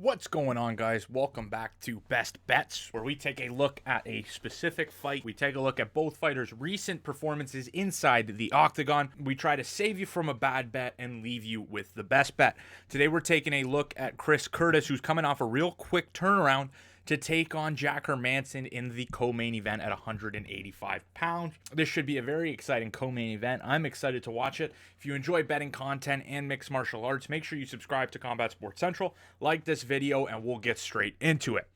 What's going on, guys? Welcome back to Best Bets, where we take a look at a specific fight. We take a look at both fighters' recent performances inside the Octagon. We try to save you from a bad bet and leave you with the best bet. Today we're taking a look at Chris Curtis, who's coming off a real quick turnaround to take on Hermansson in the co-main event at 185 pounds. This should be a very exciting co-main event. I'm excited to watch it. If you enjoy betting content and mixed martial arts, make sure you subscribe to Combat Sports Central, like this video, and we'll get straight into it.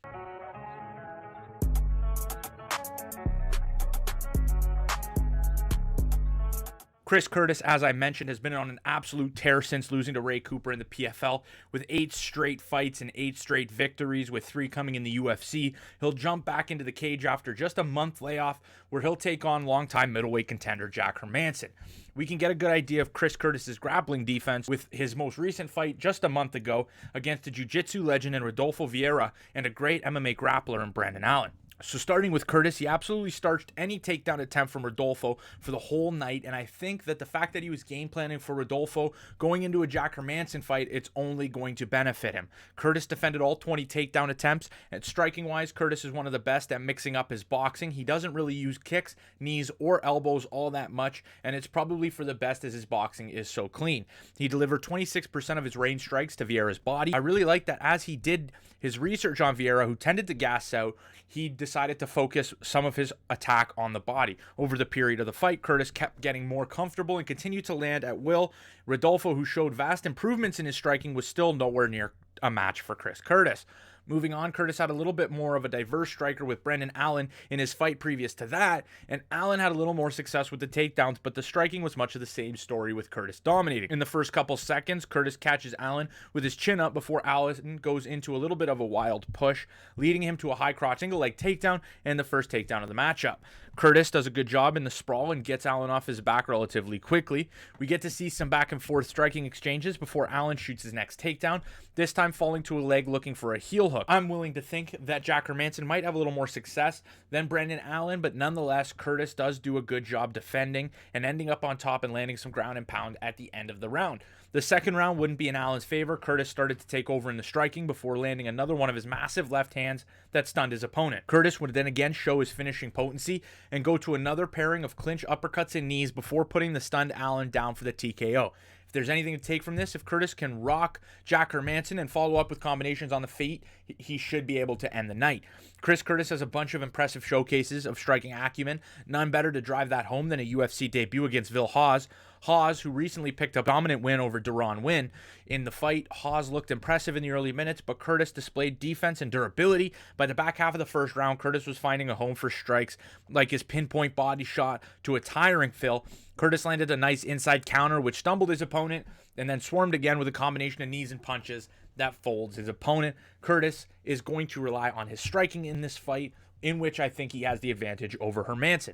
Chris Curtis, as I mentioned, has been on an absolute tear since losing to Ray Cooper in the PFL with 8 straight fights and 8 straight victories, with 3 coming in the UFC. He'll jump back into the cage after just a month layoff, where he'll take on longtime middleweight contender Hermansson. We can get a good idea of Chris Curtis's grappling defense with his most recent fight just a month ago against a jiu-jitsu legend in Rodolfo Vieira and a great MMA grappler in Brandon Allen. So starting with Curtis, he absolutely starched any takedown attempt from Rodolfo for the whole night, and I think that the fact that he was game planning for Rodolfo going into a Hermansson fight, it's only going to benefit him. Curtis defended all 20 takedown attempts, and striking-wise, Curtis is one of the best at mixing up his boxing. He doesn't really use kicks, knees, or elbows all that much, and it's probably for the best as his boxing is so clean. He delivered 26% of his range strikes to Vieira's body. I really like that as he did his research on Vieira, who tended to gas out, he decided to focus some of his attack on the body. Over the period of the fight, Curtis kept getting more comfortable and continued to land at will. Rodolfo, who showed vast improvements in his striking, was still nowhere near a match for Chris Curtis. Moving on, Curtis had a little bit more of a diverse striker with Brandon Allen in his fight previous to that, and Allen had a little more success with the takedowns, but the striking was much of the same story with Curtis dominating. In the first couple seconds, Curtis catches Allen with his chin up before Allen goes into a little bit of a wild push, leading him to a high crotch single leg takedown and the first takedown of the matchup. Curtis does a good job in the sprawl and gets Allen off his back relatively quickly. We get to see some back and forth striking exchanges before Allen shoots his next takedown, this time falling to a leg looking for a heel hook. I'm willing to think that Hermansson might have a little more success than Brandon Allen, but nonetheless, Curtis does do a good job defending and ending up on top and landing some ground and pound at the end of the round. The second round wouldn't be in Allen's favor. Curtis started to take over in the striking before landing another one of his massive left hands that stunned his opponent. Curtis would then again show his finishing potency and go to another pairing of clinch uppercuts and knees before putting the stunned Allen down for the TKO. If there's anything to take from this, if Curtis can rock Hermansson and follow up with combinations on the feet, he should be able to end the night. Chris Curtis has a bunch of impressive showcases of striking acumen, none better to drive that home than a UFC debut against Hawes. Hawes, who recently picked up a dominant win over Darren win. In the fight, Hawes looked impressive in the early minutes, but Curtis displayed defense and durability. By the back half of the first round, Curtis was finding a home for strikes like his pinpoint body shot to a tiring fill. Curtis landed a nice inside counter, which stumbled his opponent, and then swarmed again with a combination of knees and punches that folds his opponent. Curtis is going to rely on his striking in this fight, in which I think he has the advantage over Hermansson.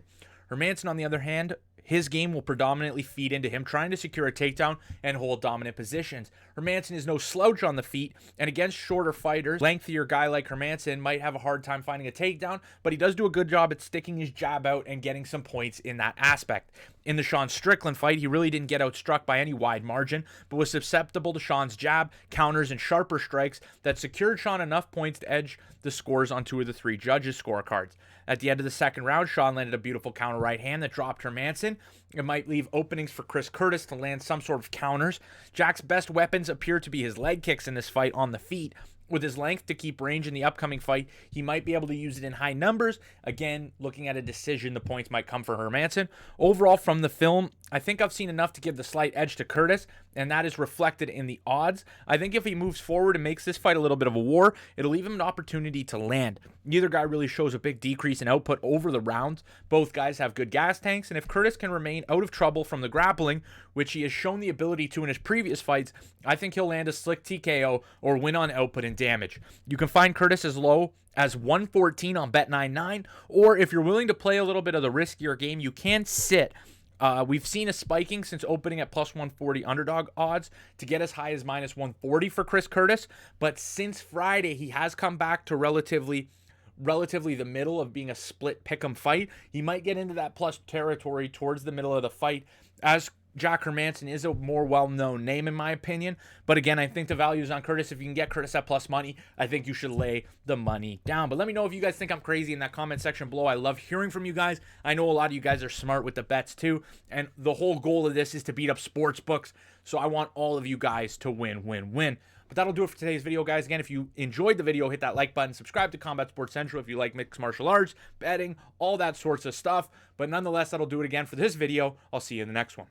Hermansson, on the other hand, his game will predominantly feed into him trying to secure a takedown and hold dominant positions. Hermansson is no slouch on the feet, and against shorter fighters, lengthier guy like Hermansson might have a hard time finding a takedown, but he does do a good job at sticking his jab out and getting some points in that aspect. In the Strickland fight, he really didn't get outstruck by any wide margin, but was susceptible to Sean's jab, counters, and sharper strikes that secured Sean enough points to edge the scores on 2 of the 3 judges' scorecards. At the end of the second round, Sean landed a beautiful counter right hand that dropped Hermansson. It might leave openings for Chris Curtis to land some sort of counters. Jack's best weapons appear to be his leg kicks in this fight on the feet. With his length to keep range in the upcoming fight, he might be able to use it in high numbers. Again, looking at a decision, the points might come for Hermansson. Overall, from the film, I think I've seen enough to give the slight edge to Curtis, and that is reflected in the odds. I think if he moves forward and makes this fight a little bit of a war, it'll leave him an opportunity to land. Neither guy really shows a big decrease in output over the rounds. Both guys have good gas tanks, and if Curtis can remain out of trouble from the grappling, which he has shown the ability to in his previous fights, I think he'll land a slick TKO or win on output and damage. You can find Curtis as low as 114 on Bet99, or if you're willing to play a little bit of the riskier game, you can sit. We've seen a spiking since opening at plus 140 underdog odds to get as high as minus 140 for Chris Curtis, but since Friday, he has come back to relatively the middle of being a split pick'em fight. He might get into that plus territory towards the middle of the fight as Jack Hermansson is a more well-known name in my opinion. But again, I think the value is on Curtis. If you can get Curtis at plus money, I think you should lay the money down. But let me know if you guys think I'm crazy in that comment section below. I love hearing from you guys. I know a lot of you guys are smart with the bets too. And the whole goal of this is to beat up sports books. So I want all of you guys to win, win, win. But that'll do it for today's video, guys. Again, if you enjoyed the video, hit that like button. Subscribe to Combat Sports Central if you like mixed martial arts, betting, all that sorts of stuff. But nonetheless, that'll do it again for this video. I'll see you in the next one.